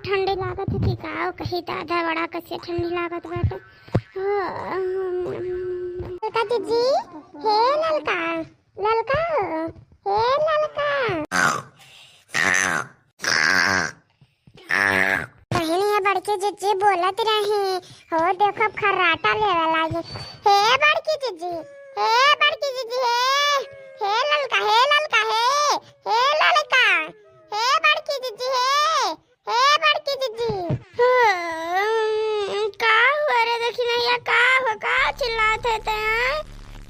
ठंडी लागत है कि का कहीं दादा बड़ा कैसे ठंडी लागत बाटे। ललका दीदी हे ललका ललका हे ललका बहनी है बड़की जीजी बोलत रही हो देखो खर्राटा लेवे लागे। हे बड़की जीजी हे बड़की जीजी हे ललका हे ललका हे ललका हे बड़की जीजी हे बड़की जीजी का हुआ रे देखी नहीं या का हो का चिल्लाते थे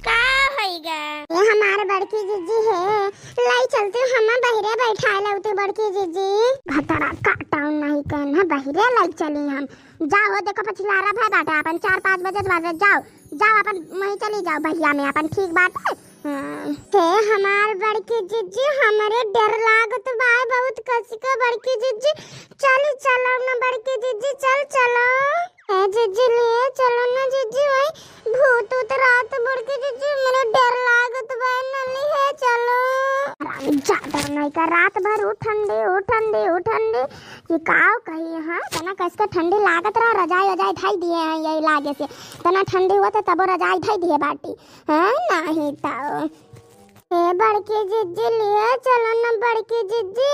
का होइगा। ये हमारे बड़की जीजी है लाई चलते हम बहिरे बैठा लौते बड़की जीजी भतरा काटाउन नहीं कहना बहिरे लाई चली हम जाओ देखो पछिलारा भाई बाटा अपन 4-5 बजे बाजे जाओ जाओ अपन वहीं चली जाओ भैया में अपन ठीक बात है। ते हमार बड़की जीजी हमारे डर लागत भाई बहुत कसी का बड़की जीजी चल चलो ना बड़की जीजी चल चलो ए जीजी ले चलो ना जीजी भाई भूत उत रात बड़की जीजी मेरे डर लागत भाई नली है चलो ज्यादा नहीं का रात भर उठंडे ये काव कही हां तना कसके ठंडी लागत रहा रजाई वजाई थाई दिए हैं यही लागे से तना ठंडी हुआ तो तब रजाई थाई दिए बाटी है नहीं ताओ ए बड़की जीजी ले चलो ना बड़की जीजी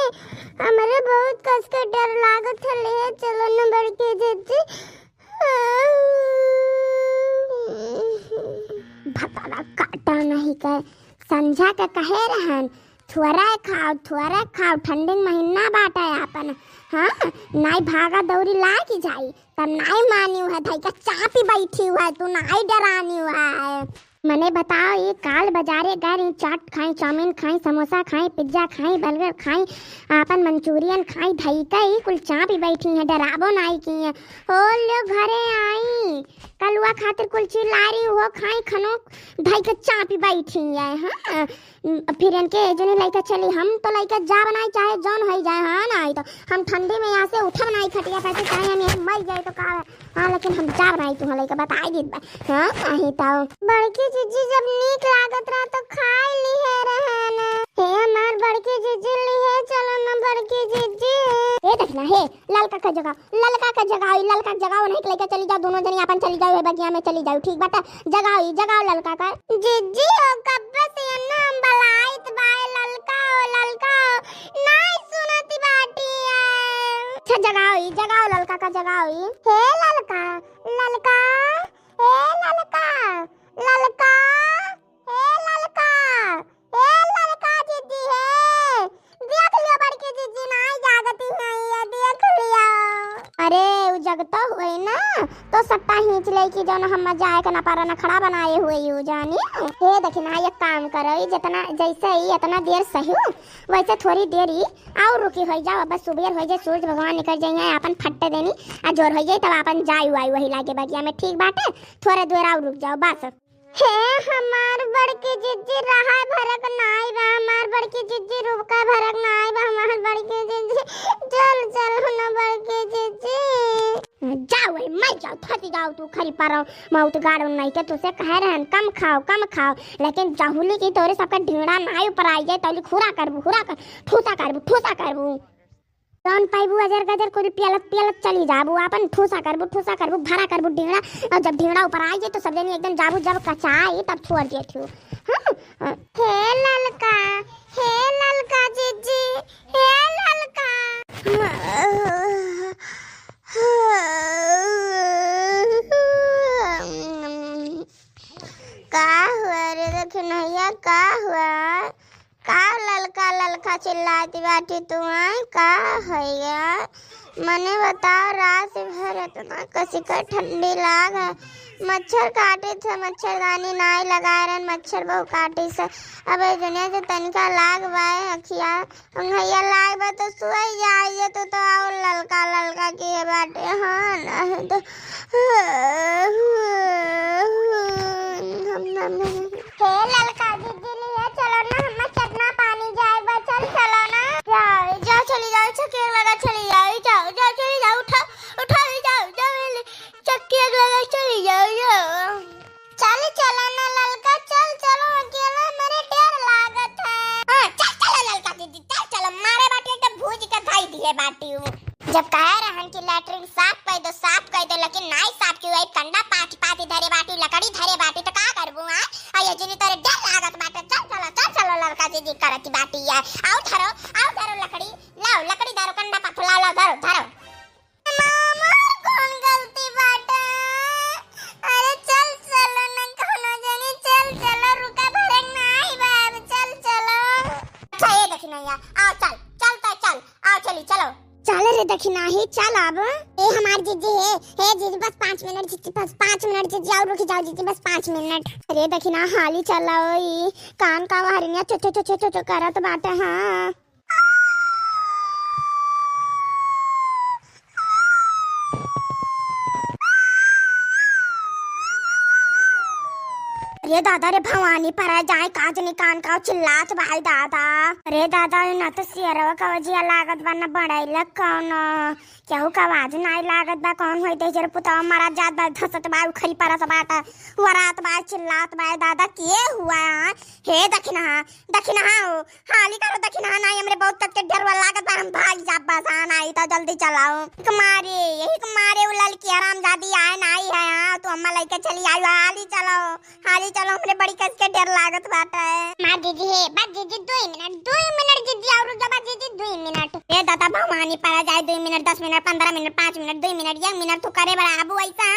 हमारे बहुत कसके डर लागत है ले चलो ना बड़की जीजी भतारा काटा नहीं कर संझा का कहे रहन थुआरा खाओ ठंडी महीना बाटा है अपन हाँ नाई भागा दौरी ला की जाई तब नाई मानी हुआ था क्या चापी बैठी हुआ है तू नाई डरानी हुआ है। मने बताओ ये काल बाजारे गए चाट खाई चाउमीन खाई समोसा खाई पिज्जा खाई बर्गर खाई अपन मंचूरियन खाई धई कई कुल चापी बैठी है डराबो नाई की है हो लो घरे आई कलुआ खातिर कुल चिल्लारी हो खाई खनो धई के चापी बैठी है हाँ फिर इनके जने लइका चली हम तो लइका जा बनाई चाहे जौन हो जाए हाँ ना तो हम ठंडी में यहाँ से उठब नहीं खटिया पैसे चाहे हम मर जाए तो का हाँ लेकिन हम जा बनाई तुम लइका बताई दी हाँ नहीं तो बड़की जीजी जब नीक लागत रहा तो खाई ली है रहना हे हमार बड़की जीजी ली है चलो ना बड़की जीजी ये देखना हे ललका का जगह नहीं लेके चली जाओ दोनों जनी अपन चली जाओ बगिया में चली जाओ ठीक बात जगाओ ललका का जीजी ओ कब्बे से अन्ना हम बलाइत बाय ललका नहीं सुनती बाटी अच्छा जगाओ ललका का जगाओ हे ललका हे ललका जीजी है देख लियो बड़की जीजी नहीं जागती नहीं देख लियो अरे वो जगतो हुए ना तो सट्टा खींच ले की जौन हम जाए का ना पारा ना खड़ा बनाए हुए यू जानी हे देखना एक काम करो जितना जैसे ही इतना देर सही वैसे थोड़ी देर ही और रुकी हो जाओ बस सुबह हो जाए सूरज भगवान निकल जाए अपन फट्टे देनी आ जोर हो जाए तब अपन जाई वही लागे बगिया में ठीक बात है थोड़ा देर और रुक जाओ बस। हे हमार बड़की जीजी रहा भरक नाई बा हमार बड़की जीजी रुका भरक नाई बा हमार बड़की जीजी चल ना बड़की जीजी जाओ मैं जाओ थकी जाओ तू खरी पारो माउत गाड़ो नहीं के तुसे कह रहन कम खाओ लेकिन जाहुली की तोरे सबका ढींगड़ा नाई ऊपर आई जाए तौली खुरा ठूसा करबू कौन पाइबू अजर गजर कोई पियलत चली जाबू अपन ठूसा करबू भरा करबू ढींगड़ा और जब ढींगड़ा ऊपर आ जाए तो सब जने एकदम जाबू जब कचाई तब छोड़ दिए थू हां हे ललका जीजी हे ललका का हुआ रे देख नैया का हुआ का ललका चिल्लाती बाटी तू का है मने बताओ रात भर इतना कसी का ठंडी लाग है मच्छर काटे थे मच्छरदानी नाई लगाए रहन मच्छर बहु काटे से अब जने जो तनिका लाग बाए अखिया अंगैया लाग बा तो सोई जाए तो और ललका की है बाटे हाँ नहीं तो हे ललका दीदी लिए चलो ना हम चटना पानी जाए बा चलो ना जाओ चली जाओ चक्की लगा चली जाओ चली जाओ उठा जाओ चक्की लगा चली जाओ चलो ना ललका चलो अकेला मेरे डर लागत है हां चलो ललका दीदी चलो मारे बाटी एक भूज के खाई दिए बाटी जब कह रहन कि लैट्रिन साफ कर दो लेकिन नहीं साफ क्यों है? कंडा पाटी पाटी धरे बाटी लकड़ी धरे बाटी तो का करबू आ? अये जिनी तोरे डर लागत बाटे चल चलो लड़का जी करती बाटी है। आओ धरो लकड़ी लाओ लकड़ी धरो कंडा पाथो लाओ धरो मामा कौन गलती बाटे? अरे चल चलो न कोनो जनी चल रुका भरक नहीं बाब चलो। अच्छा ये देखी नहीं आओ चल आओ चलो चल रे दखिना ही चल अब। ए हमार जीजी है जीजी बस 5 मिनट जीजी बस 5 मिनट जीजी और रुक जाओ जीजी बस 5 मिनट। अरे दखिना हाली चलाओ ई कान का हरिया चो करत बाटे। हां अरे दादा रे भवानी पर जाए काजनी कान का चिल्लात भाई दादा। अरे दादा ना तो सियरवा का वजिया लागत बा ना बड़ाइला कौन केहू का आवाज नहीं लागत बा कौन होई दे जर पुता मारा जात बा धसत बा उखरी परत बाटा वरात बा चिल्लात बा दादा के हुआ हे दखिना हो हाली करो दखिना ना हमरे बहुत तक के डर लागत बा हम भाग जा बस आना आई तो जल्दी चलाओ कुमारे उलल की आराम जादी आए नहीं है तो अम्मा लेके चली आई हाली चलो हमरे बड़ी कस के डर लागत बाटा है। मां दीदी है बस दीदी 2 मिनट दीदी और रुक जा दीदी 2 मिनट। ए दादा भवानी पर जाए 2 minute 10 minute 15 minute 5 minute 2 minute 1 minute तो करे बड़ा आबू ऐसा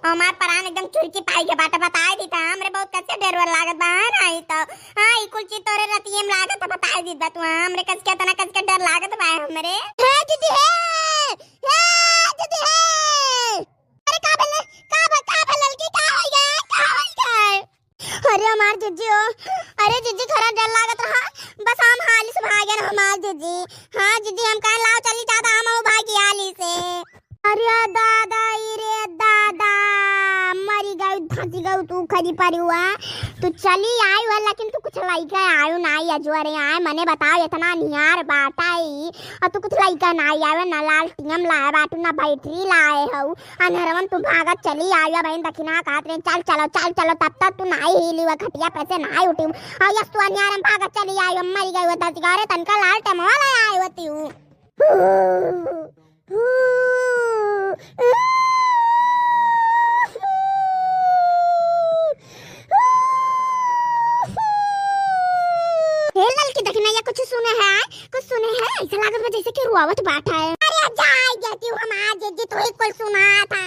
हमार परान एकदम चुरकी पाई के बाटा बताए दी था हमरे बहुत कस के डर लागत बा नहीं तो हां ई कुल चीज तोरे रतियम लागत बताए दी बा तू हमरे कस के तना कस के डर लागत बा हमरे। हे दीदी है अरे का भलल की का हो गया अरे हमार जीजी हो अरे जीजी खरा डर लागत रहा बस हम हाली से भागे ना हमार जीजी। हां जीजी हम कह लाओ चली दादा हम भागी हाली से। अरे दादा मरी गई फंसी गई तू खरी परी हुआ तू चली आई हुआ लेकिन तू कुछ लइका आयो नहीं अजवरे आए मने बताओ इतना निहार बाटाई और तू कुछ लइका नहीं आवे ना लाल टीम लाए बाटू ना बैटरी लाए हो अनहरवन तू भागत चली आई बहन दखिना कहत रे चल तब तक तू नहीं हिली हुआ खटिया पे से नहीं उठी और यस तू अनियार भागत चली आई मरी गई होता सिगारे तनका लाल टमवाला आई होती हूं। कुछ सुने है ऐसा लागत जैसे कि रुआवत बाटा है। अरे जाई जाती हूं हम आज जी तो एक कोई सुना था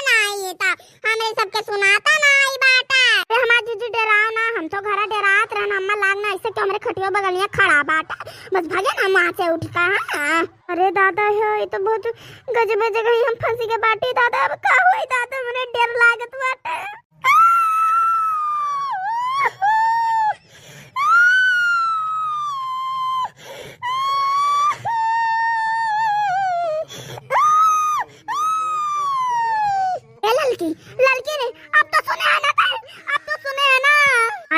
नहीं था हमरे सबके सुनाता नहीं बाटा। अरे हमार जीजी डराओ ना हम तो घरा डरात रहन अम्मा लागना ऐसे कि हमरे खटियो बगलिया खड़ा बाटा बस भागे ना वहां से उठता है। अरे दादा ये तो बहुत गजब जगह हम फंसी के बाटी दादा अब का होई दादा मने डर लागत बाटा। लड़की ने अब तो सुने है ना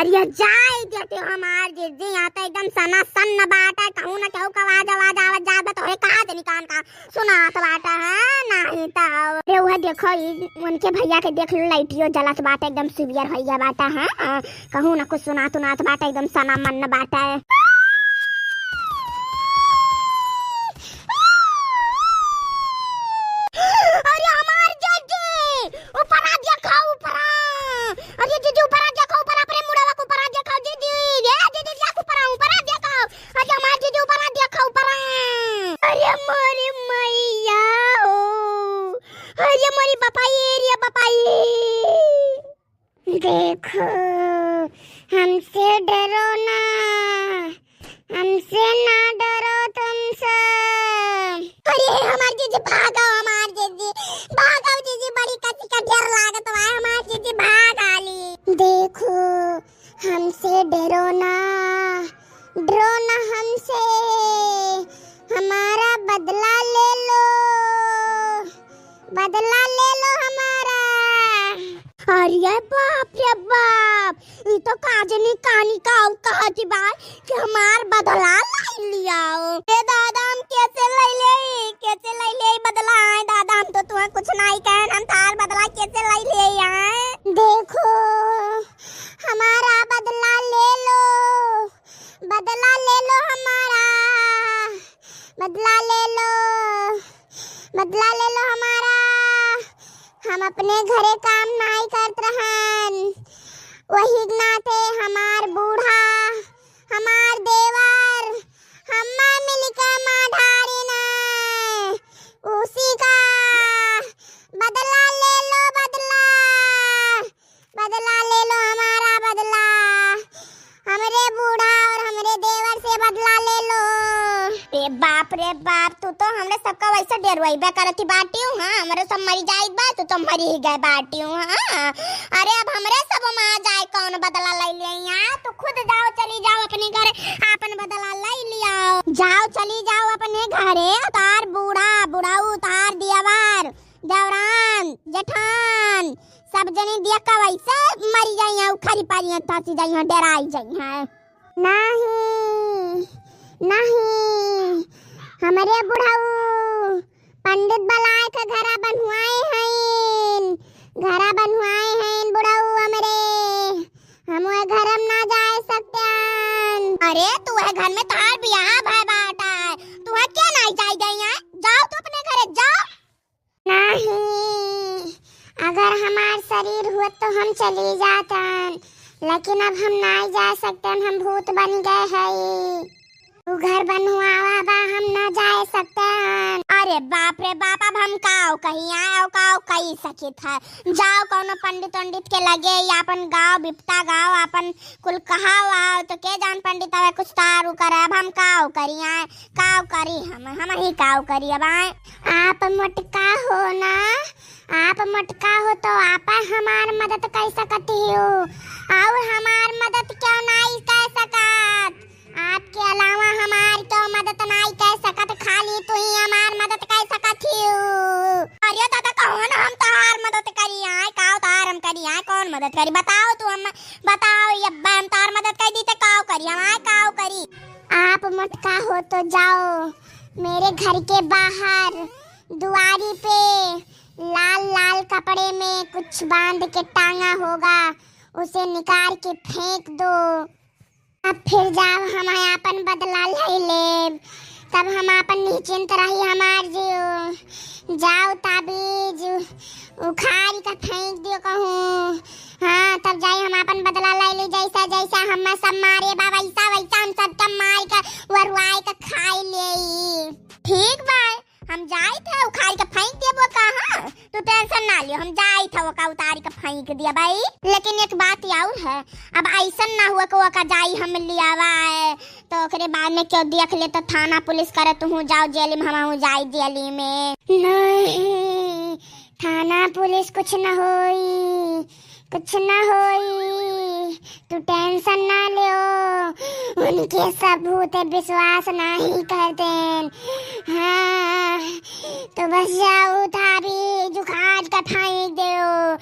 अरे जाए देते हमार जीजी यहाँ तो एकदम सना सन बाटा कहूँ ना कहूँ का आवाज जात तो है कहा दे निकान का सुनात बाटा है नहीं तो रे वह देखो उनके भैया के देख लो लाइटियो जलत बाटा एकदम सीवियर हो गया बाटा है कहूँ ना कुछ सुनात बाटा एकदम सना मन बाटा है। देखो हमसे डरो ना हमसे ना डरो तुम सब। अरे हमार जीजी भागो जीजी बड़ी कसी का डर लागत बा हमार जीजी भाग आली। देखो हमसे डरो ना हमसे हमारा बदला ले लो हमारा। अरे बाप रे बाप ये तो काजनी कानी का कहती बात कि हमार बदला लाई लिया ए दादा हम कैसे लाई ले बदला है दादा हम तो तुम्हें कुछ नहीं कहन हम तार बदला कैसे लाई ले आए। देखो हमारा बदला ले लो हमारा बदला ले लो हम अपने घरे काम नहीं करत रहन, वही नाते हमार बूढ़ा हमार देवर हम्मा मिलकर माँ ढारी न, उसी का बदला ले लो, बदला बदला ले लो, हमारा बदला, हमरे बूढ़ा और हमरे देवर से बदला ले लो। रे बाप, तू तो हमरे सबका वैसे डरवाइबे करती बाटी हूँ। हाँ, हमरे सब मरी जाइत बा, तू तो मरी ही गए बाटी हूँ। हाँ, अरे अब हमरे सब माँ जाए कौन बदला ले लिया, तो खुद जाओ, चली जाओ अपने घरे, अपन बदला ले लिया, जाओ चली जाओ अपने घरे। तार बूढ़ा बुढ़ाऊ, तार दियावार देवरान जेठान सब जने दिया का वैसे मरी जाइए, उखारी पारी तासी जाइए, डराई जाइए। नहीं नहीं, हमारे बुढ़ाऊ पंडित बलाय का घरा बनवाए हैं, घरा बनवाए हैं बुढ़ाऊ हमरे, हम वह घर में ना जा सकते। अरे तू है घर में तार बियाह भाई बाटा है, तू है क्या नहीं जाई गई, जाओ तो अपने घरे जाओ। नहीं, अगर हमार शरीर हुआ तो हम चली जातन, लेकिन अब हम नहीं जा सकते, हम भूत बन गए हैं, तू घर बनवावा बा, हम ना जा सकते। अरे बाप रे बाप, अब हम काओ कहीं आए काओ कही सकी था, जाओ कौनो पंडित पंडित के लगे, या अपन गाँव बिपता गाँव अपन कुल कहाव आओ, तो के जान पंडित आवे कुछ तारू करे। अब हम काओ करी आए, काओ करी हम ही काओ करी। अब आए आप मटका हो ना, आप मटका हो तो आप हमार मदद कर सकती हो, और हमार मदद क्यों नहीं कर सकत, आपके अलावा हमारी तो मदद नहीं कर सकत, खाली तू ही हमार मदद कर सकत हो। अरे दादा कौन हम तार मदद करी आए, काओ तार हम करी आए, कौन मदद करी बताओ, तू हम बताओ, यब्बा हम तार मदद कर दी तो काओ करी हम आए, काओ करी। आप मटका हो तो जाओ मेरे घर के बाहर दुआरी पे लाल लाल कपड़े में कुछ बांध के टांगा होगा, उसे निकाल के फेंक दो, अब फिर जाओ हम अपन बदला ले लेब, तब हम अपन निश्चिंत रही हमार जीव। जाओ ताबीज उखाड़ का फेंक दियो कहूँ, हाँ तब जाई हम अपन बदला ले ली, जैसा जैसा हम सब मारे बा वैसा वैसा हम सब मार का वरवाई का खाई ले। ठीक बा, हम जाई थे उखाड़ के फेंक दिया वो कहाँ, तू टेंशन ना लियो, हम जाई थे वो का उतारी के फेंक दिया भाई। लेकिन एक बात और है, अब ऐसा ना हुआ कि वो का जाई हम लियावा है तो ओकरे बाद में क्यों देख ले तो थाना पुलिस करे तू जाओ जेल में, हम जाई जेल में। नहीं, थाना पुलिस कुछ ना होई, कुछ ना होई, तू टेंशन ना लियो, उनके सबूत विश्वास नहीं करते। हाँ तो बस जाओ थारी जुखाड़ का फेंक दो,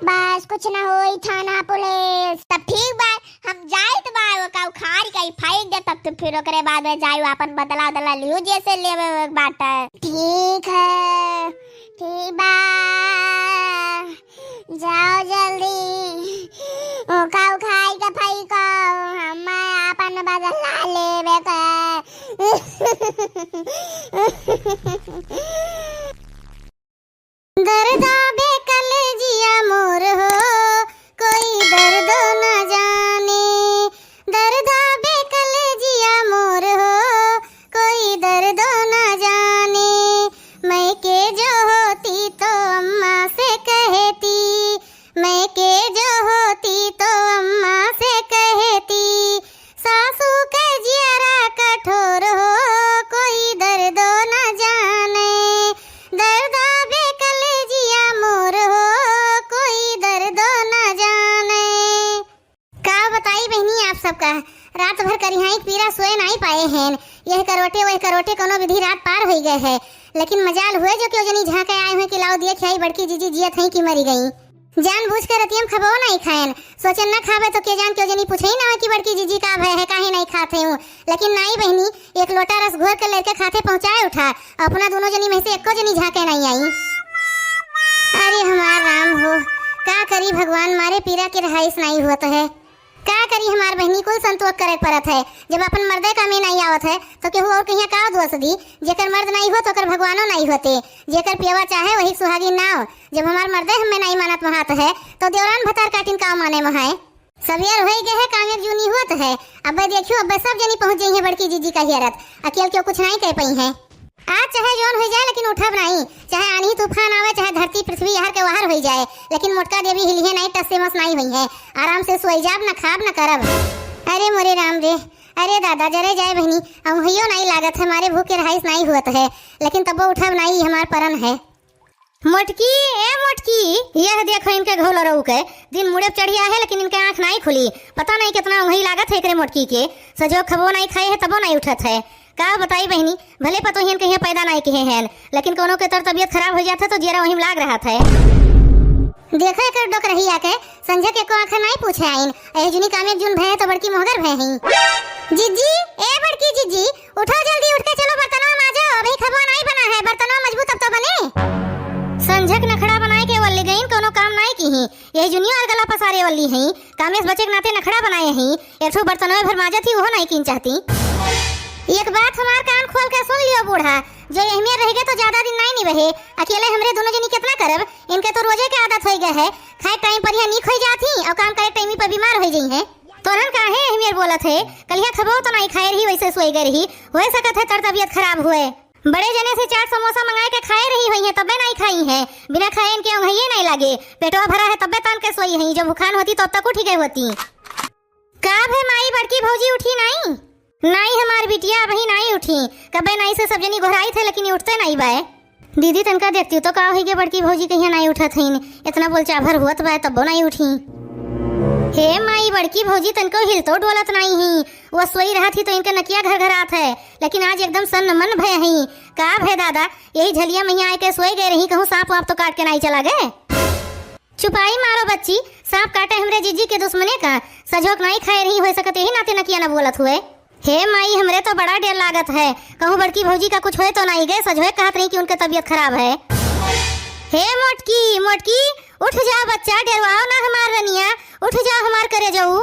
बस कुछ ना होई थाना पुलिस। तब ठीक बा, हम जाए तो बा का उखाड़ के फेंक दे, तब तो फिर ओकरे बाद में जाओ अपन बदला दला लियो जैसे लेवे बात है। ठीक है, ठीक बा, जाओ जल्दी ओका उखाड़ के फेंको, हम अपन बदला लेवे का। दर्द बेकल जिया मोर हो, कोई दर्द न जाने, दर्द बेकल जिया मोर हो, कोई दर्द न जाने, मैं के जो होती तो अम्मा से कहती, मैं के जो होती तो अम्मा से कहती, सासू के जियरा कठोर हो, कोई दर्द न जाने, दर्द बेकल जिया मोर हो, कोई दर्द न जाने। का बताई बहनी आप सबका, रात भर करिहाई पीरा सोए नहीं पाए हैं, यह करोटे वह करोटे कोनो विधि रात पार हो गए है, लेकिन मजाल हुए जो क्यों जनी झांके आए हुए कि लाओ दिए खाई बड़की जीजी जियत हैं कि मरी गई, जानबूझ कर रतियम खबो नहीं खाएन, सोचन ना खावे तो के जान क्यों जनी पूछे ही ना कि बड़की जीजी का भय है काहे नहीं खाते हूँ, लेकिन नहीं बहनी, एक लोटा रस घोर कर लेके खाते पहुँचाए उठा, अपना दोनों जनी में से एको जनी झांके नहीं आई। अरे हमारा राम हो, का करी भगवान मारे पीरा के रहाइश नहीं हुआ तो है, का करी हमार बहनी कुल संतोष करे परत है। जब अपन मर्दे का में नहीं आवत है तो केहू और कहिया का दोष दी। जेकर मर्द नहीं हो तो कर भगवानो नहीं होते। जेकर पियवा चाहे वही सुहागी ना हो। जब हमार मर्दे हमें नहीं मानत महात है तो देवरान भतार काटिन का माने वहां सवेर हो गए है कामयाब जूनी होत है। अब देखियो अब सब जनी पहुंच गई है बड़की जीजी का हियरत। अकेले क्यों कुछ नहीं कह पाई है। आज चाहे जौन हो जाए लेकिन उठब नहीं। चाहे आंधी तूफान आवे चाहे धरती पृथ्वी हर के वहार हो जाए लेकिन मोटका देवी हिलिए नहीं टस से मस नहीं हुई है। आराम से सोई जाब न खाब न करब। अरे मोरे राम रे अरे दादा जरे जाए बहनी अब हियो नहीं लागत है। हमारे भूखे रहाइस नहीं हुआ है लेकिन तब उठब नहीं हमार परन है। मोटकी ए मोटकी यह देखो इनके घोल रहू के दिन मुड़े चढ़िया है लेकिन इनके आंख नहीं खुली। पता नहीं कितना वही लागत है एकरे मोटकी के सजो खबो नहीं खाए है तबो नहीं उठत है। का बताई बहनी भले पतो हिन कहीं पैदा नहीं किए हैं लेकिन कोनो के तर तबियत खराब हो जाता तो जेरा वहीं लाग रहा था। देखो कर डोक रही आके संजय के को आंख नहीं पूछे आइन ए जुनी कामयाब जुन भय तो बड़की मोहगर भय हैं। जीजी ए बड़की जीजी उठो जल्दी उठ के चलो बर्तनों में आ जाओ। अभी खबा नहीं बना है बर्तनों मजबूत अब तो बने। संजय नखड़ा बनाए के वल्ली गईन कोनो काम नहीं की ही यही जुनिया और गला पसारे वल्ली हैं। कामेश बचे के नाते नखड़ा बनाए हैं एक ठो बर्तनों भर माजा थी वो नहीं कीन चाहती। एक बात हमार कान खोल के सुन लियो बूढ़ा जो यहीं रहेगे तो ज्यादा दिन नहीं रहे। अकेले हमरे दोनों जनी कितना करब। इनके तो रोजे के आदत हो गए है। खाए टाइम पर यहाँ नीक हो जाती और काम करे टाइम पर बीमार हो गई है। तोरन काहे हमें बोलत है कलिया खबो तो नहीं खाए रही वैसे सोई गई रही हो सकत है तर तबियत खराब हुए। बड़े जने से चाट समोसा मंगाए के खाए रही हुई है तबे नहीं खाई है। बिना खाए इनके अंगहिए नहीं लागे। पेटवा भरा है तबे तान के सोई है। जब भूखान होती तब तक उठ गई होती। का भे माई बड़की भौजी उठी नहीं नहीं हमार बिटिया अभी नहीं उठी। कबे नहीं से सब जनी घोराई थे लेकिन उठते नहीं बाए। दीदी तनका देखती हूँ तो का होगी बड़की भौजी कहीं नहीं उठत है। इतना बोल चाभर हुआ बाय तब नहीं उठी। हे माई बड़की भौजी तनको हिलतो डोलत नहीं ही। वो सोई रहा थी तो इनके नकिया घर घर आत है लेकिन आज एकदम सन्न मन भय है। का भय दादा यही झलिया मैया आके सोई गए रही कहूँ सांप वाप तो काट के नहीं चला गए। चुपाई मारो बच्ची सांप काटे हमरे जीजी के दुश्मने का सजोक नहीं खाए रही हो सकते यही नाते नकिया न बोलत हुए। हे माई हमरे तो बड़ा डर लागत है कहूँ बड़की भौजी का कुछ होए तो नहीं गए सजोए कहत रही कि उनके तबियत खराब है। हे मोटकी मोटकी उठ जा बच्चा डरवाओ ना हमार रनिया उठ जा हमार करे जाऊ।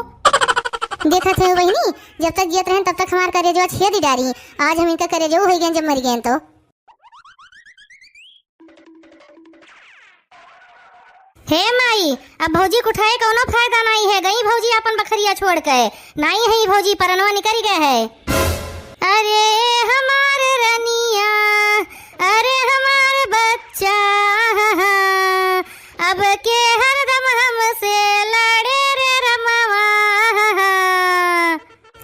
देखा थे बहनी जब तक जियत रहें तब तक हमार करे जो छेदी डारी। आज हम इनका करे जाऊ हो गए जब मर गए तो। हे माई अब भौजी को उठाए कोनो फायदा नहीं है। गई भौजी अपन बखरिया छोड़ के नहीं है भौजी परनवा निकल गए है। अरे हमार रनिया अरे हमार बच्चा अब के हरदम हमसे लड़े रे रमवा।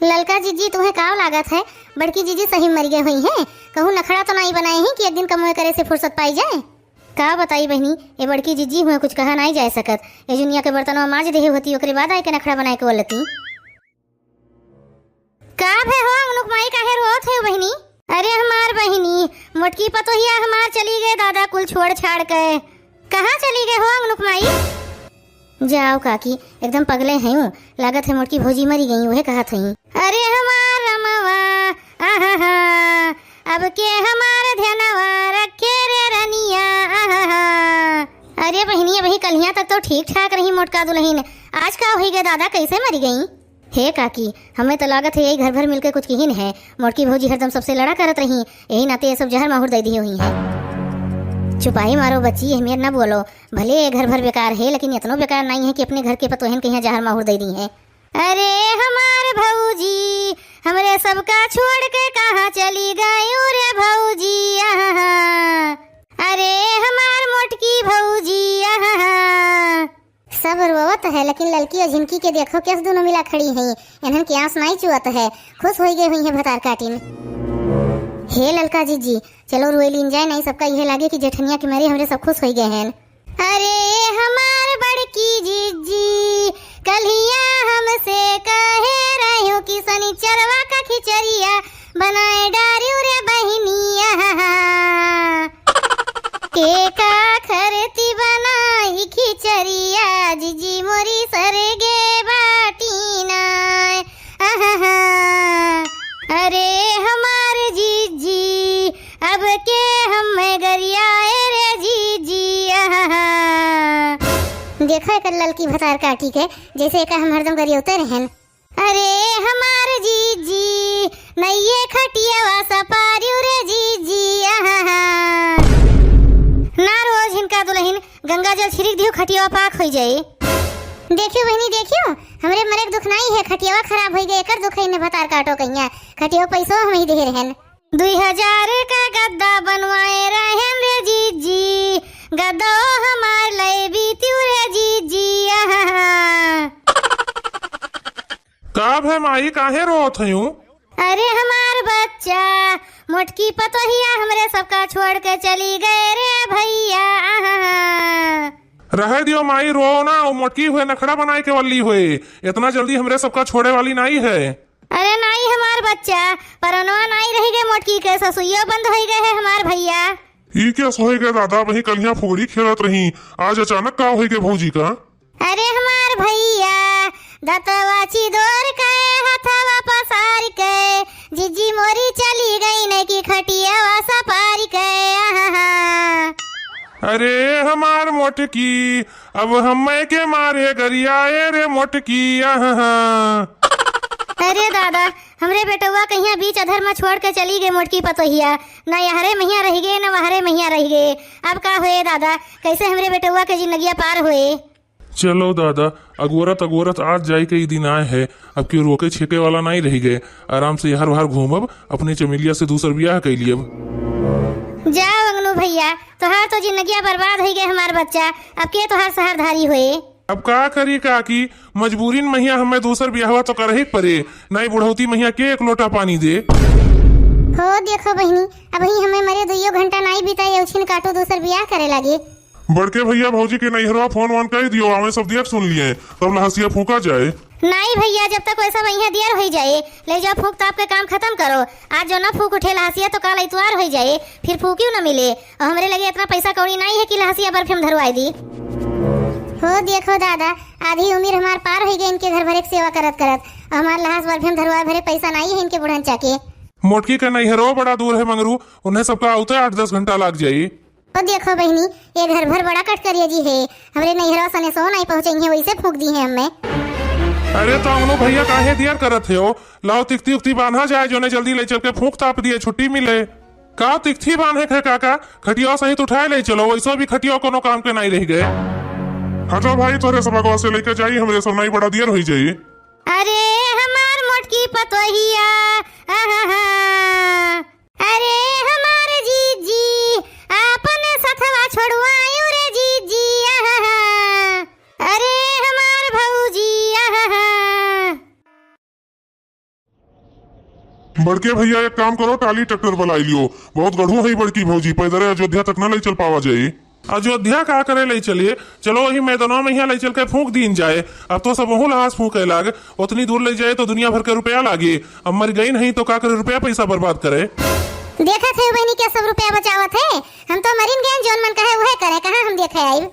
ललका जीजी तुम्हें काव लागत है बड़की जीजी सही मर गए हुई है। कहूँ नखड़ा तो नहीं बनाए हैं कि एक दिन कमोए करे से फुर्सत पाई जाए। का बताई बहनी ये बड़की जीजी हुए कुछ कहा नहीं जा सकत। ये जुनिया के बर्तनों माज देही होती ओकरे बाद आए के नखड़ा बनाए के बोलती। का भे हो अनुक माई काहे रोत है बहनी। अरे हमार बहनी मोटकी पतोहिया हमार चली गए दादा कुल छोड़ छाड़ के। कहाँ चली गए हो अनुक माई। जाओ काकी एकदम पगले हैं लागत है मोटकी भौजी मरी गई वह कहा थी। अरे हमार रमवा आहा अब के हमार ध्यानवा रखे रे रनिया आहा। अरे बहनी वही कलिया तक तो ठीक ठाक रही मोटका दुल्हन आज का हो गए दादा कैसे मरी गई। हे काकी हमें तो लागत है यही घर भर मिलकर कुछ किहिन है। मोटकी भौजी हरदम सबसे लड़ा करत रही यही नाते ये सब जहर माहौर दे दी हुई है। चुपाई मारो बच्ची अहमियत न बोलो भले ये घर भर बेकार है लेकिन इतना बेकार नहीं है कि अपने घर के पतोहन कहीं जहर माहौर दे दी है। अरे हमार भौजी हमरे सबका छोड़ के कहाँ चली गई रे भौजी आहा। अरे हमार मोटकी भौजी आहा। सब रोवत है लेकिन ललकी और झिनकी के देखो कैसे दोनों मिला खड़ी हैं। इन्हन की आंस नहीं चुअत है खुश हो गई हुई है भतार काटिन। हे ललका जीजी चलो रोए लीन जाए नहीं सबका यह लागे कि जेठनिया के मारे हमरे सब खुश हो गए हैं। अरे हमार बड़की जीजी कलिया हमसे कहे रही हो कि शनिचरवा का खिचड़िया बनाए डारियो रे बहनिया के का खरती बनाई खिचड़िया जीजी मोरी सरगे बाटीना आहा। अरे हमार जीजी अब के हम गरियाए रे जीजी आहा। देखो एक ललकी भतार काटी के जैसे एक हम हरदम गरियोते रहन। अरे हमार जीजी नइये खटियावा सपारियो रे जीजी आहा ना रोज हिनका दुल्हन गंगा जल छिड़क दियो खटियावा पाक हो जाए। देखियो बहनी देखियो हमरे मरे दुख नहीं है, खटियावा खराब हो गए एकर दुख ने भतार काटो कहिया खटियो पैसो हम ही दे रहन। 2000 का गद्दा बनवाए रहन रे जीजी गद्दा हमार ले बीतियो रे जीजी आहा। काब है माई काहे रोत हयूं? अरे हमार बच्चा मोटकी पतोहिया हमरे सबका छोड़ के चली गए रे भैया आहा। रह दियो माई रो ना, मोटकी हुए नखड़ा बनाए के वाली हुए, इतना जल्दी हमरे सबका छोड़े वाली नहीं है। अरे नहीं हमार बच्चा परनवा नहीं रह गए मोटकी के ससुइया बंद हो गए है हमार भैया। ई क्या सोए गए दादा वही कलियां फुगड़ी खेलत रही, आज अचानक का हो गए भौजी का? अरे हमार भैया दतवाची दौर के हथवा पसार के जीजी मोरी चली गई ने की खटिया वासा पार के आहा। अरे हमार मोटकी अब हमें के मारे गरियाए रे मोटकी आहा। अरे दादा हमरे बेटवा कहिया बीच अधर में छोड़ के चली गई मोटकी पतोहिया, न यहरे मैया रह गए न वहरे मैया रह गए। अब का हुए दादा कैसे हमरे बेटवा के जिंदगिया पार हुए? चलो दादा अगोरत अगोरत आज जाए के दिन आए है, अब क्यों रोके छेके वाला नहीं रह गए, आराम से हर बाहर घूमब अपने चमेलिया से दूसर ब्याह कर लिए। जाओ अंगनू भैया तोहार तो जिंदगिया बर्बाद हो गए हमार बच्चा, अब के तोहार सहरधारी हुए। अब का करी काकी मजबूरीन मैया हमें दूसर ब्याह तो कर ही पड़े, नहीं बुढ़ौती मैया के एक लोटा पानी दे। हो देखो बहनी अब ही हमें मरे 2 घंटा नहीं बिताए उछिन काटो दूसर ब्याह करे लगे। बड़के भैया भौजी के नैहरवा फोन वोन कह दियो, हमें सब दिया सुन लिए तब लहसिया फूका जाए। नहीं भैया जब तक वैसा वही दियर हो जाए ले जाओ फूक ताप के काम खत्म करो। आज जो ना फूक उठे लहसिया तो कल इतवार हो जाए फिर फूक्यू न मिले, और हमरे लगे इतना पैसा कौड़ी नहीं है कि लहसिया बर्फ में धरवाई दी। हो देखो दादा आधी उम्र हमार पार हो गई इनके घर भरे सेवा करत करत, हमार लहास बर्फ में धरवाए भरे पैसा नहीं है इनके बुढ़ंचा के। मोटकी का नैहरवा बड़ा दूर है मंगरू, उन्हें सबका आते 8-10 घंटा लग जाये। और देखो बहनी ये घर भर बड़ा कटकरिया जी है, हमरे नैहरा सने सो नहीं पहुँचे वैसे फूक दी है हमें। अरे तो अमनो भैया काहे दियर करत हो, लाओ तिकती उक्ती बांधा जाए जो ने जल्दी ले चल के फूक ताप दिए छुट्टी मिले। का तिकती बांधे के काका खटिया सहित उठाए ले चलो, वैसा भी खटिया कोनो काम के नहीं रह गए। हटो भाई तोरे सब से लेके जाई, हमरे सब नहीं बड़ा दियर हो जाई। अरे हमार मोटकी पतोहिया अरे हमारे जीजी आपन सथवा छोड़वायो रे जीजी अरे हमार भौजी बड़के भैया एक काम करो टाली ट्रैक्टर बुलाई लियो, बहुत गढ़ू है बड़की भौजी, पैदल अयोध्या तक न ले चल पावा जाये। अयोध्या का करे ले चलिए, चलो वही मैदानों में यहाँ ले चल के फूक दीन जाए। अब तो सब वहू लहास फूके लाग, उतनी दूर ले जाए तो दुनिया भर के रुपया लागे, अब मर गई नहीं तो का करे रुपया पैसा बर्बाद करे। देखा थे बहनी क्या सब रुपया बचावत है, हम तो मरीन गए जोन मन कहे वह करे, कहाँ हम देखे आए।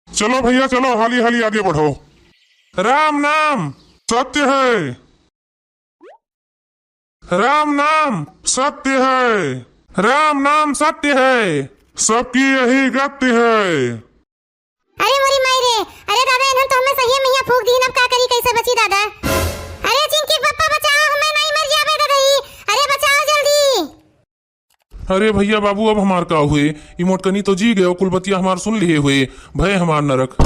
चलो भैया चलो हाली हाली आगे बढ़ो। राम नाम सत्य है, राम नाम सत्य है, राम नाम सत्य है, सबकी यही गति है। अरे मोरी मायरे, अरे दादा इन्होंने तो हमें सही में यहाँ फूक दी, अब का करी कैसे बची दादा? अरे चिंकी पप्पा बचाओ हमें नहीं मर जावे दादाई, अरे बचाओ जल्दी। अरे भैया बाबू अब हमार का हुए, ये मोटकनी तो जी गए, कुलबतिया हमार सुन लिए हुए, भय हमार नरक।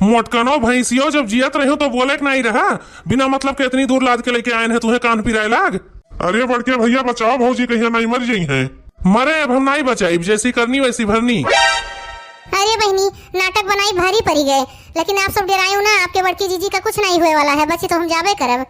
मोटकनो भैंसियो जब जियत रहे हो तो बोले कि नहीं रहा, बिना मतलब के इतनी दूर लाद के लेके आए हैं तुम्हें कान पिराए लाग। अरे बड़के भैया बचाओ भौजी कहीं नहीं मर जाई हैं। मरे अब हम नहीं बचाई, जैसी करनी वैसी भरनी। अरे बहनी नाटक बनाई भारी पड़ी गए, लेकिन आप सब डरायो ना, आपके बड़की जीजी का कुछ नहीं हुए वाला है, बची तो हम जावे करब।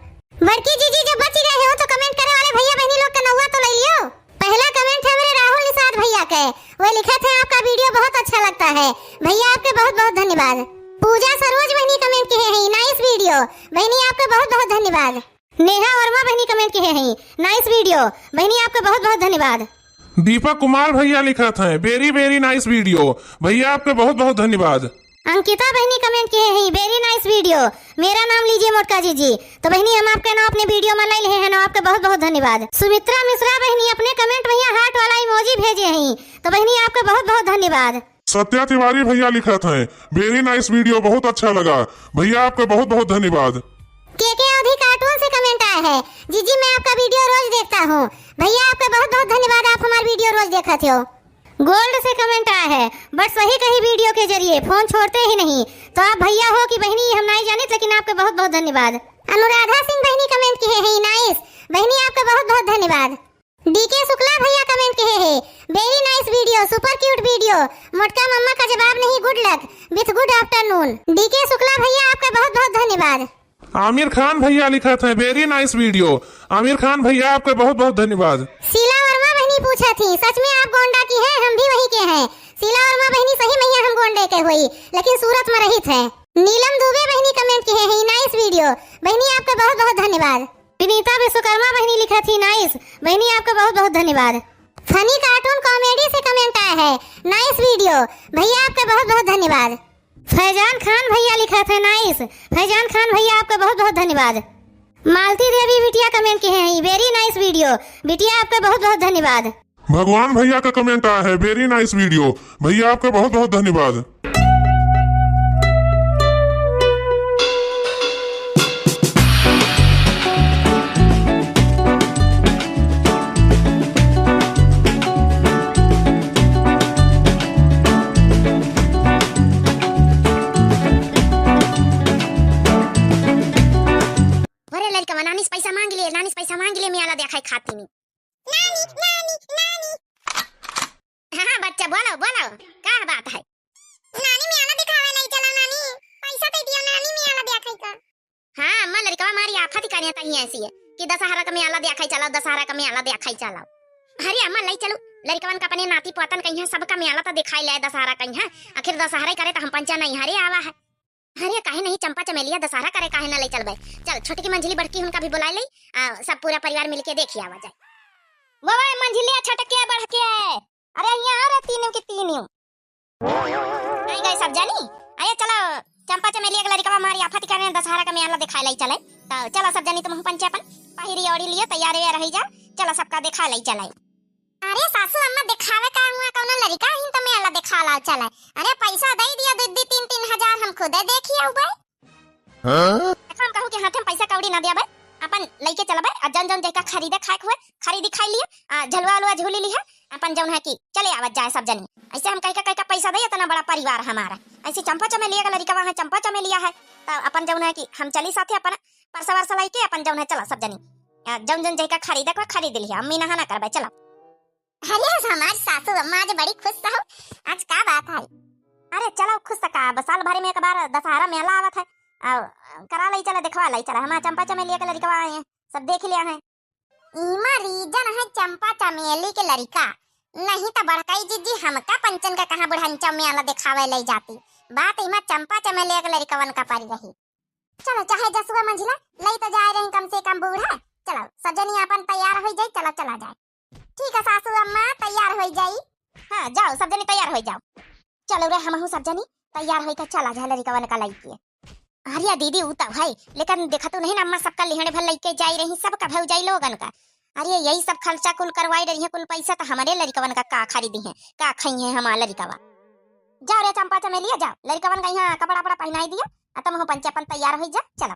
बड़की जीजी जब बच गए हो तो कमेंट करे वाले भैया बहनी लोग का नौवा तो ले लियो। पहला कमेंट है मेरे राहुल निषाद भैया के, वो लिखे थे आपका वीडियो बहुत अच्छा लगता है, भैया आपके बहुत बहुत धन्यवाद। पूजा सरोज बहनी कमेंट किए हैं नाइस वीडियो, बहनी आपका बहुत बहुत धन्यवाद। नेहा वर्मा बहनी कमेंट किए हैं नाइस वीडियो, बहनी आपका बहुत बहुत धन्यवाद। दीपक कुमार भैया लिखा था वेरी वेरी नाइस वीडियो, भैया आपके बहुत बहुत धन्यवाद। अंकिता बहनी कमेंट किए हैं वेरी नाइस वीडियो, मेरा नाम लीजिए मोटका जीजी, तो बहनी हम आपका नाम अपने वीडियो में ले लिए हैं, आपके बहुत बहुत धन्यवाद। सुमित्रा मिश्रा बहनी अपने कमेंट भैया हार्ट वाला इमोजी भेजे हैं, तो बहनी आपका बहुत बहुत धन्यवाद। सत्या तिवारी भैया लिखत हैं, वेरी नाइस वीडियो, बहुत अच्छा लगा भैया, आपका बहुत बहुत धन्यवाद। के अवधि कार्टून से कमेंट आया है, जीजी मैं आपका वीडियो रोज देखता हूँ, भैया आपका बहुत बहुत धन्यवाद, आप हमारा वीडियो रोज देखते हो। गोल्ड से कमेंट आया है, बस वही कहीं वीडियो के जरिए फोन छोड़ते ही नहीं, तो आप भैया हो कि बहनी हम नहीं जाने, लेकिन आपका बहुत बहुत धन्यवाद। अनुराधा सिंह बहनी कमेंट किए हैं नाइस, बहनी आपका बहुत बहुत धन्यवाद। डीके शुक्ला भैया कमेंट किए हैं, very nice video, super cute video, मोटका मम्मा का जवाब नहीं, good luck with good afternoon. DK Shukla भैया आपका बहुत बहुत धन्यवाद। आमिर खान भैया लिखा था, very nice video, Aamir Khan भैया आपका बहुत बहुत धन्यवाद। शीला वर्मा बहनी पूछा थी, सच में आप गोंडा की हैं, हम भी वही के हैं। शीला वर्मा बहनी सही में हम गोंडे के हुई, लेकिन सूरत में रहित है। नीलम दुबे बहनी कमेंट किए हैं, नाइस वीडियो, बहनी आपका बहुत बहुत धन्यवाद। विनीता विश्वकर्मा बहनी लिखा थी, नाइस, बहनी आपका बहुत बहुत धन्यवाद। फनी कार्टून कॉमेडी से कमेंट आया है, नाइस वीडियो, भैया आपका बहुत बहुत धन्यवाद। फैजान खान भैया लिखा था, नाइस, फैजान खान भैया आपका बहुत बहुत धन्यवाद। मालती देवी बिटिया कमेंट किए हैं, वेरी नाइस वीडियो, बिटिया आपका बहुत बहुत धन्यवाद। भगवान भैया का कमेंट आया है, वेरी नाइस वीडियो, भैया आपका बहुत बहुत धन्यवाद। नानी पैसा मांग लिए, नानी पैसा मांग लिए, मैं आला देखा खाती नहीं। नानी नानी नानी, हाँ बच्चा बोलो बोलो, क्या बात है? नानी मैं आला दिखावे नहीं चला, नानी पैसा दे दियो, नानी मैं आला देखा का। हाँ अम्मा लड़का हमारी आफत ही करनी है ऐसी है कि दशहरा का मैं आला देखा चलाओ, दशहरा का मैं आला देखा चलाओ। अरे अम्मा ले चलो, लड़कवन का अपने नाती पोतन कहीं सबका मैं आला तो दिखाई ले, दशहरा कहीं आखिर दशहरा करे तो हम पंचा नहीं हरे आवा है। अरे काहे नहीं, चंपा चमेलिया दशहरा करे काहे ना ले चल भाई, चल छोटी की मंझली बड़की उनका भी बुला ले, सब पूरा परिवार मिलके देखिए आवा जाए। वो मंझली छटके बढ़के, अरे यहाँ रे तीनों की तीनों आई गए सब जानी। आया चलो चंपा चमेलिया के लड़का हमारी आफत करे दशहरा का मेला दिखाई लाई चले, तो चलो सब जानी तुम पंचापन पहिरी ओड़ी लिए तैयार रही जा, चलो सबका दिखा लाई चले। अरे सासू अम्मा दिखावे का हुआ कौन लड़का ही तो मेला दिखा ला चले, अरे पैसा दे दिया 2-3 हजार, हम खुदे देखिए भाई। हां हम कहू के हाथ में पैसा कौड़ी ना दिया भाई, अपन लेके चला भाई, जन जन जैका खरीदे खाए हुए खरीदी खाई लिया, झलवा अलवा झूली ली है, अपन जौन है कि चले आवत जाए सब जनी। ऐसे हम कह का पैसा दे, इतना बड़ा परिवार हमारा, ऐसे चंपा चमेलिया का लड़का वहां चंपा चमेलिया है, तो अपन जौन है कि हम चली साथे अपन परसा वरसा लेके अपन जौन है चला सब जनी, जौन जन जैका खरीदे को खरीद लिया, अम्मी नहा ना करबे चला। अरे हमारी सासू अम्मा आज बड़ी खुश हो, आज का बात है? अरे चलो खुश का, साल भर में एक बार दशहरा मेला आवत है, करा लाई चला, दिखवा लाई चला, हमारा चंपा चमेलिया के लड़का आए हैं, सब देख लिया है। इमा रीजन है चंपा चमेली के लड़का, नहीं तो बड़काई जीजी हमका पंचन का कहां बुढ़ंचा मेला दिखावे ले जाती, बात इमा चंपा चमेलिया के लड़का वन का पड़ी रही। चलो चाहे जसुआ मंझिला लई तो जाए रही कम से कम बूढ़ा, चलो सजनी अपन तैयार हो जाए, चलो चला जाए। ठीक है सासू अम्मा तैयार हो जाई, हाँ जाओ सब जनी तैयार हो जाओ, चलो रे हम सब जनी तैयार हो के चला जाए लड़का वन का लईके। अरे दीदी उता भाई, लेकिन देखा तो नहीं ना अम्मा सबका लिहणे भर लेके जाई रही, सबका भौ जाई लोगन का, अरे यही सब खर्चा कुल करवाई रही है, कुल पैसा तो हमारे लड़कवन का खरीदी है, का खाई है हमारा लड़कवा। जाओ रे चंपा चमेलिया जाओ, लड़कवन का यहाँ कपड़ा वपड़ा पहनाई दिया, तुम हो पंचापन तैयार हो जा चलो।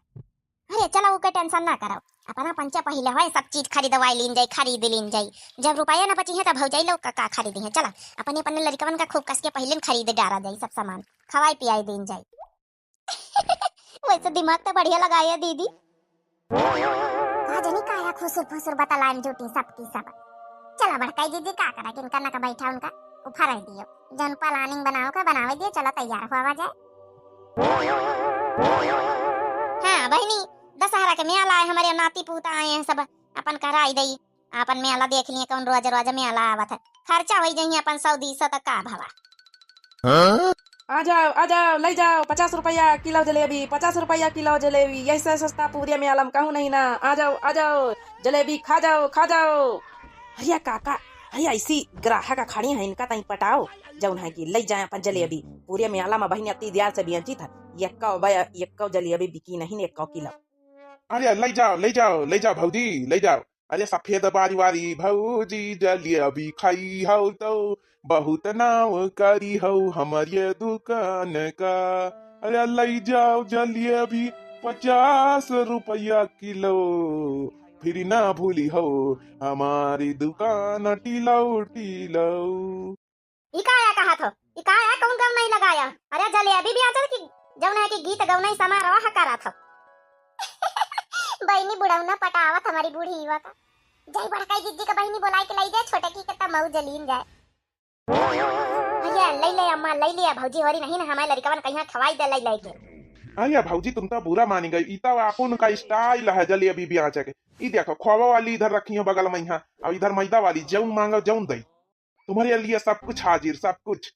अरे चलो वो टेंशन ना करो, अपना पंचा पहले है सब चीज खरीदवाई लीन जाई, खरीद लीन जाई, जब रुपया ना बची है तब भौ जाई लोग का खरीदी है, चला अपने अपने लड़कवन का खूब कस के पहले खरीद डारा जाई, सब सामान खवाई पियाई दिन जाई। वैसे दिमाग तो बढ़िया लगाया दीदी, नहीं काया खुसुर फुसुर बतलान झूठी सबकी सब। चला बड़काई दीदी का करा कि इनका ना का बैठा उनका उफार दियो, जन प्लानिंग बनाओ का बनावे दियो, चलो तैयार हुआ जाए। हाँ बहनी दशहरा के मेला आए, हमारे नाती पोता आए हैं, सब अपन कराई दई, अपन मेला देख लिए कौन रोज रोज मेला आवत है, खर्चा हो जाइए अपन 100-200 तक का भावा। आ जाओ ले जाओ, 50 रुपया किलो जलेबी, 50 रुपया किलो जलेबी, ऐसे सस्ता पूरे में आलम कहूँ नहीं ना, आ जाओ जलेबी खा जाओ। अरे काका अरे ऐसी ग्राहक खड़ी है, इनका तई पटाओ जौन है कि ले जाए अपन जलेबी, पूरे में आलम बहनी अति दियार से बियंची था, एक जलेबी बिकी नहीं 1 किलो। अरे ले जाओ भौजी ले जाओ, अरे सफेद बारी वारी भौजी जलेबी खाई हो तो बहुत नाव करी हो हमारे दुकान का। अरे लई जाओ जलेबी 50 रुपया किलो, फिर ना भूली हो हमारी दुकान टीलो टीलो। इकाया कहा थो इकाया कौन गम नहीं लगाया। अरे जलेबी भी आचल की जौन है कि गीत गौना समारोह करा था। बहनी बुढ़ौना पटावत हमारी बूढ़ी युवा का। जय बड़काई जिज्जी का बहनी बुलाई के लाई जाए छोटे की कता मऊ जलीन जाए। अरे ले ले अम्मा ले लिया भौजी होरी नहीं ना हमारे लड़कवन कहीं खवाई दे ले ले के। अरे भौजी तुम तो बुरा मानी गई। इता अपन का स्टाइल है जलेबी भी आचा के। ई देखो खोवा वाली इधर रखी है बगल में यहाँ, और इधर मैदा वाली जौन मांगो जौन दई। तुम्हारे लिए सब कुछ हाजिर सब कुछ।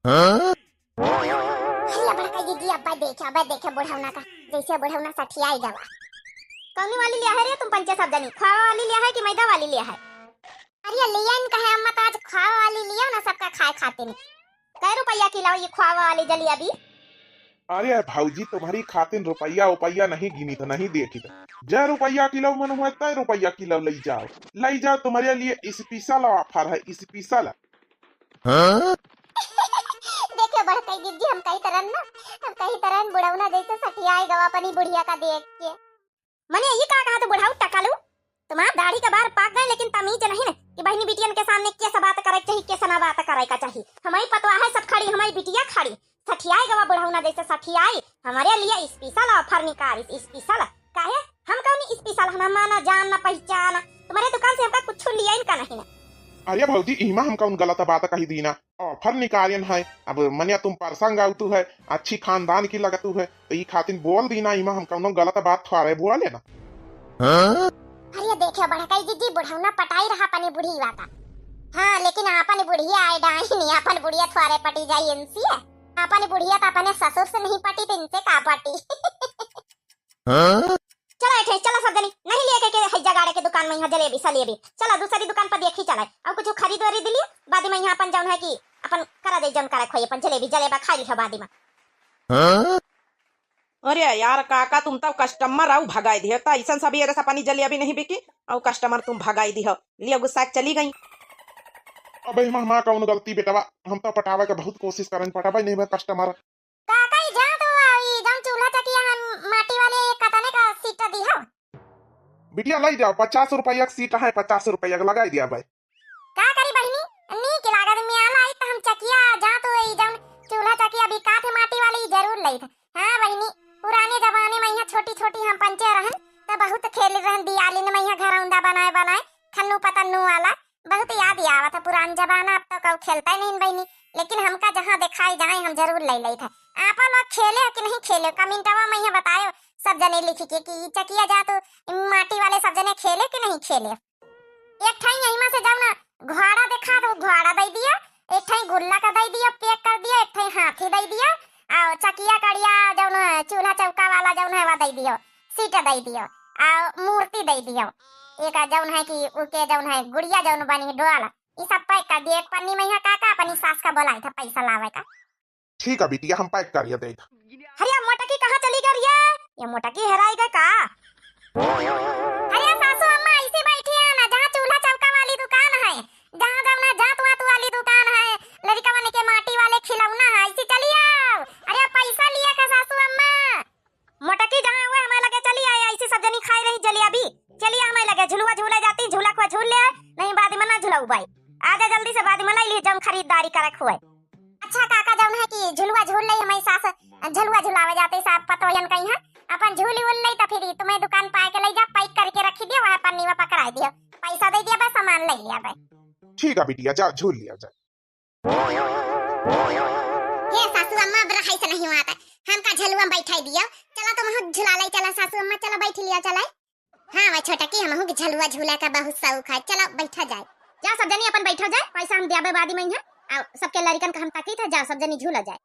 अरे बड़काई जिज्जी अब्बा देखे बुढ़ौना का जैसे बुढ़ौना सठियाई गवा। कौनी वाली लिया है रे तुम पंचे सब जनी? खावा वाली लिया है कि मैदा वाली लिया है? अरे लिया इनका है अम्मा, तो आज खावा वाली लिया ना सबका खाए खाते नहीं। कै रुपया किलो ये खावा वाली जलेबी? अरे भौजी तुम्हारी खातिन रुपया उपया नहीं गिनी तो नहीं देखी तो जय रुपया किलो मन हुआ तय रुपया किलो ले जाओ तुम्हारे लिए स्पेशल ऑफर है स्पेशल। देखिए बड़काई दीदी हम कहीं तरह बुढ़ौना जैसे सठियाई गवा अपनी बुढ़िया का देख के। मने ये कहा तो बुढ़ाऊ टकालू तुम्हारा दाढ़ी का बार पाक गए लेकिन तमीज नहीं ना कि बहनी बिटियन के सामने कैसे बात करे चाहिए कैसे ना बात करे का चाहिए। हमारी पतवा है सब खड़ी हमारी बिटिया खड़ी सठियाई गवा बुढ़ौना जैसे सठियाई। हमारे लिए स्पेशल ऑफर निकाल स्पेशल काहे हम कौन स्पेशल हम माना जान ना पहचान तुम्हारे दुकान से हमका कुछ लिया इनका नहीं ना। अरे भौजी इमा हम कौन गलत बात कही दी ना ऑफर निकालियन है। अब मनिया तुम परसंग आउतू है अच्छी खानदान की लगतू है तो ये खातिन बोल दी ना इमा हम कौन गलत बात थोड़े बोल लेना। अरे देखिए बड़काई दीदी बुढ़ौना पटाई रहा अपनी बुढ़ी वाता। हाँ लेकिन अपन बुढ़िया आए डाई नहीं अपन बुढ़िया थोड़े पटी जाई इनसी है। अपन बुढ़िया तो अपने ससुर से नहीं पटी तो इनसे का पटी। चला ऐठे चला सब जनी नहीं लेके के है जगाड़े के दुकान में यहाँ जलेबी सलेबी चला दूसरी दुकान पर देखी चला और कुछ खरीद वरीद लिए बाद में यहाँ अपन जौन है कि अपन करा दे जौन करे खोई अपन जलेबी जलेबा खा ली बाद में। अरे यार काका तुम तो कस्टमर आओ भगाई दिया था ऐसा सभी अरे पानी जलेबी नहीं बिकी और कस्टमर तुम भगाई दिया लिया गुस्सा चली गई। अब इमा मां कौन गलती बेटवा हम तो पटावे के बहुत कोशिश करन पटावे नहीं मैं कस्टमर काका ई जा तो ई जौन चूल्हा चकिया हम माटी वाले कतने का सीट दी हो। बिटिया लाई जाओ 50 रुपया सीट है 50 रुपया लगा दिया भाई। का करी बहनी नी के लागत में आला आई तो हम चकिया जा तो ई जौन चूल्हा चकिया भी काथे माटी वाली जरूर लई था। हां बहनी पुराने जमाने में यहाँ छोटी छोटी हम पंचे रहन तो बहुत खेल रहन दियाली में यहाँ घरौंदा बनाए खन्नू पतन्नू वाला बहुत याद आवा था पुराना जमाना। अब तो कौ खेलता ही नहीं बहनी लेकिन हमका जहाँ दिखाई जाए हम जरूर ले ले था। आप लोग खेले कि नहीं खेले कमेंटवा में यहाँ बतायो सब जने लिखी के कि चकिया जा तो माटी वाले सब जने खेले कि नहीं खेले। एक ठाई यहीं से जाओ ना घोड़ा देखा तो घोड़ा दे दिया एक ठाई गुल्ला का दे दिया पैक कर दिया एक ठाई हाथी दे दिया और चकिया कड़िया जौन चूल्हा चौका वाला जौन है वो दे दियो सीट दे दियो और मूर्ति दे दियो एक जौन है कि उके जौन है गुड़िया जौन बनी डोला ये सब पैक कर दिए। एक पन्नी में यहाँ काका अपनी सास का बोला था पैसा लावे का। ठीक है बिटिया हम पैक करिए दे। अरे मोटकी कहाँ चली गई ये मोटकी हेराई गई का? अरे सासू अम्मा ऐसे बैठी है ना जहाँ चूल्हा चौका वाली दुकान है जहाँ जौन जात वात वाली दुकान है लड़का बने के माटी वाले खिलौना है ऐसे चली आओ। अरे पैसा लिया का सासू अम्मा? मोटकी जहाँ हुआ हमें लगे चली आए ऐसी सब जनी खाई रही जलेबी चलिए हमें लगे झुलुआ झूले जाती झूला को झूल ले नहीं बाद में ना झुलाऊ भाई आजा जल्दी से बाद में लाई लिए जब खरीदारी करे हुए। अच्छा काका जौन है कि झुलुआ झूल ले हमारी सास झुलुआ झुलावे जाते साहब पतोयन कहीं है अपन झूली उल नहीं तो फिर तुम्हें दुकान पाए के ले जा पैक करके रखी दियो वहां पन्नी में पकड़ा दियो पैसा दे दिया बस सामान ले लिया भाई। ठीक है बिटिया जा झूल लिया जा। ये सासू अम्मा अब रहाई से नहीं हुआ था हमका झलुआ बैठाई दियो चला तुम हम झुला ले चला सासू अम्मा चला बैठ लिया चला। हाँ मैं छोटा की हम झलुआ झूला का बहुत शौक है चलो बैठा जाए जाओ सब जनी अपन बैठा जाए पैसा हम दियाबे बादी में यहाँ सबके लड़कन का हम ताकी था जाओ सब जनी झूला जाए।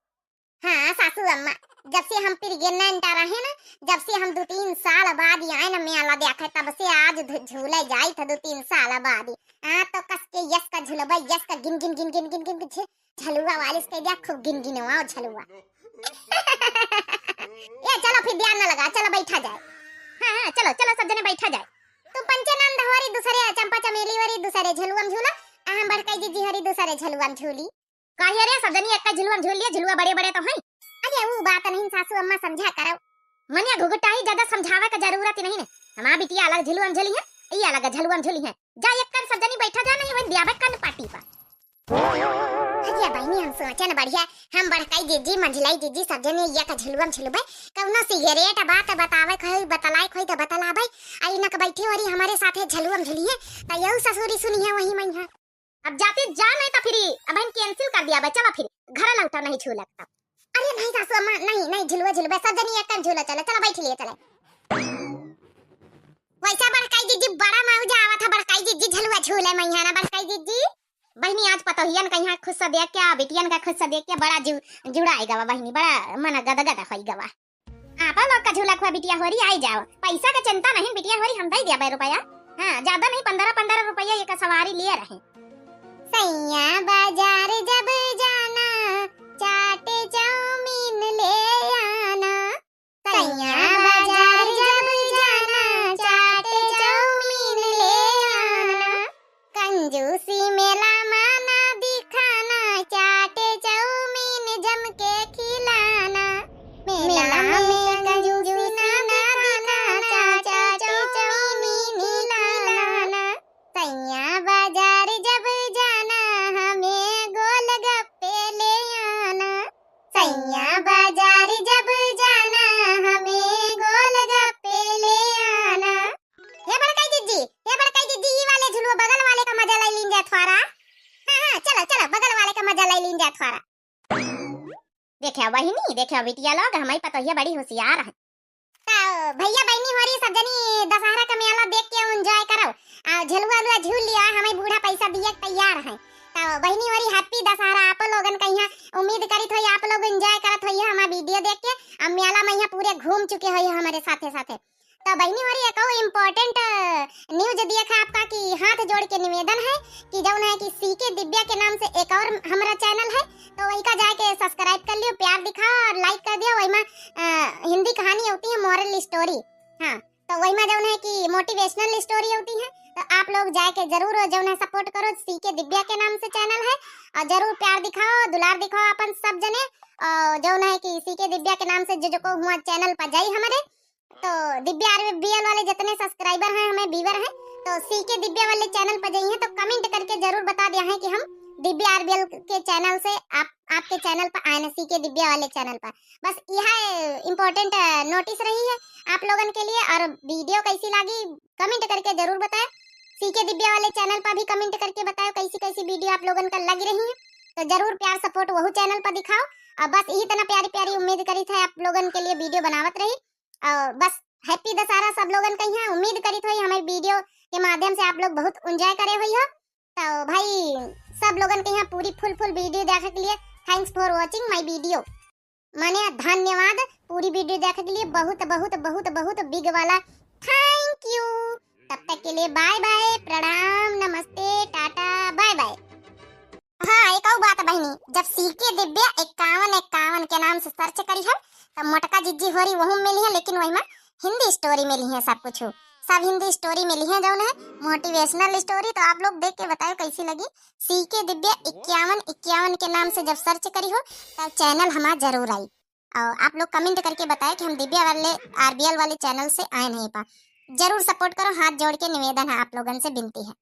हाँ सासू अम्मा जब से हम प्रेग्नेंट रहे ना जब से हम 2-3 साल बाद आए ना मेला देखे तब से आज झूले जाए था 2-3 साल बाद तो कस के यस का झूलबा यस का गिन गिन गिन गिन गिन गिन झलुआ वाले से दिया खूब गिन गिनवाओ झलुआ। ये चलो फिर ध्यान न लगा चलो बैठा जाए। हाँ चलो चलो सब जने बैठा जाए। तुम पंचानंद हमारी हरी दूसरे चंपा चमेली वरी दूसरे झलुआ में झूला हम बड़काई जीजी हरी दूसरे झलुआ में झूली काहे रे सब जनी एक झलुआ में झूल लिया झलुआ बड़े बड़े तो हैं अरे वो बात नहीं सासू अम्मा समझा करो मनिया घुघटाई ज्यादा समझावे का जरूरत ही नहीं है हमारा बिटिया अलग झलुआ में झूली है ये अलग झलुआ में झूली है जा एक कर सब जनी बैठा जा नहीं वही ब्याह कर पार्टी पर अरे बहनी हम सोचे न बढ़िया हम बड़काई जीजी मंझलाई जीजी सब जनी ये का झलुआ में झूलबे कौनो सिगरेट बात बतावे कोई बतलाए कोई तो बतलावे आई न के बैठी और हमारे साथे झलुआ में झूली है त यऊ ससुरी सुनी है वही मैं अब जाते जा नहीं तो फिर अब हम कैंसिल कर दिया बच्चा फिर घर लौटा नहीं छू लगता अरे नहीं सासू अम्मा नहीं झुलवा झुलवा सब जनी एक कर झूला चला चला बैठ लिए चला वैसा बड़काई जीजी बड़ा मौजा आवा था बड़काई जीजी झुलवा झूले मैं ना बड़काई जीजी बहनी आज पता हियन कहीं खुद से देख के बिटियन का खुद से देख के बड़ा जुड़ाएगा बहनी बड़ा मन गदगद होएगा आप लोग का झूला खुआ बिटिया होरी आई जाओ पैसा का चिंता नहीं बिटिया होरी हम दे दिया रुपया हां ज्यादा नहीं 15 रुपया एक सवारी लिए रहे सैया बाजार जब जाना चाट चाउमीन ले आना सैया बाजार जब जाना चाट चाउमीन ले आना कंजूसी मेला माना दिखाना चाट चाउमीन जम के खिलाना मेला में कंजूसी ना दिखाना चाट चाउमीन लाना सैया बाजार जब जाना हमें गोलगप्पे ले आना सैया बाजार जब जाना हमें गोलगप्पे ले आना हे बड़काई जीजी ये वाले झुलवा बगल वाले का मजा ले लीन जा थोड़ा हां चलो बगल वाले का मजा ले लीन जा थोड़ा देखा बहिनी देखा बिटिया लोग हमारी पता है बड़ी होशियार है तो भैया बहनी हो रही सब जनी दशहरा का मेला देख के एंजॉय करो झलुआ झूल लिया हमें बूढ़ा पैसा दिए तैयार है तो बहनी हो रही हैप्पी दशहरा आप लोगन का यहाँ उम्मीद करी थी आप लोग एंजॉय करत होइए हमारा वीडियो देख के अब मेला में यहाँ पूरे घूम चुके हो हमारे साथे साथे तो बहनी हो रही एक और इम्पोर्टेंट न्यूज दिया था आपका कि हाथ जोड़ के निवेदन है कि जौन है कि सीके दिव्या के नाम से एक और हमारा चैनल है तो वही का जाके सब्सक्राइब कर लियो प्यार दिखाओ और लाइक कर दियो वही में हिंदी कहानी होती है मॉरल स्टोरी हाँ तो वही में जौन है कि मोटिवेशनल स्टोरी होती है तो आप लोग जाके जरूर जौन है सपोर्ट करो सीके दिव्या के नाम से चैनल है और जरूर प्यार दिखाओ दुलार दिखाओ अपन सब जने जौन है कि सीके दिव्या के नाम से जो को हुआ चैनल पर जाई हमारे तो दिव्या आरबीएल वाले जितने सब्सक्राइबर हैं हमें व्यूअर हैं तो सीके दिव्या वाले चैनल पर जाइए तो कमेंट करके जरूर बता दिया है कि हम दिव्या आरबीएल के चैनल से आपके चैनल पर आए ना सीके दिव्या वाले चैनल पर बस यह इम्पोर्टेंट नोटिस रही है आप लोगन के लिए और वीडियो कैसी लगी कमेंट करके जरूर बताएं सीके दिव्या वाले चैनल पर भी कमेंट करके बताओ कैसी वीडियो आप लोगन का लग रही है तो जरूर प्यार सपोर्ट वही चैनल पर दिखाओ और बस यही तना प्यारी उम्मीद करी था आप लोगन के लिए वीडियो बनावत रही और बस हैप्पी दशहरा सब लोगन का यहाँ उम्मीद करी थी हमारे वीडियो के माध्यम से आप लोग बहुत एंजॉय करे हुई हो तो भाई सब लोगन के यहाँ पूरी फुल वीडियो देखने के लिए thanks for watching my video माने धन्यवाद पूरी वीडियो देखने के लिए बहुत बिग वाला थैंक यू तब तक के लिए बाय बाय प्रणाम नमस्ते टाटा बाय बाय हाँ एक और बात बहनी जब सीके दिव्या 51 के नाम से सर्च करी है तो मोटका जिज्जी हो रही वह मिली है लेकिन वही में हिंदी स्टोरी मिली है सब कुछ सब हिंदी स्टोरी मिली है जौन है मोटिवेशनल स्टोरी तो आप लोग देख के बताओ कैसी लगी सीके दिव्या 51 के नाम से जब सर्च करी हो तब चैनल हमारा जरूर आई और आप लोग कमेंट करके बताएं कि हम दिव्या वाले आरबीएल वाले चैनल से आए नहीं पा जरूर सपोर्ट करो हाथ जोड़ के निवेदन है आप लोगन से विनती है।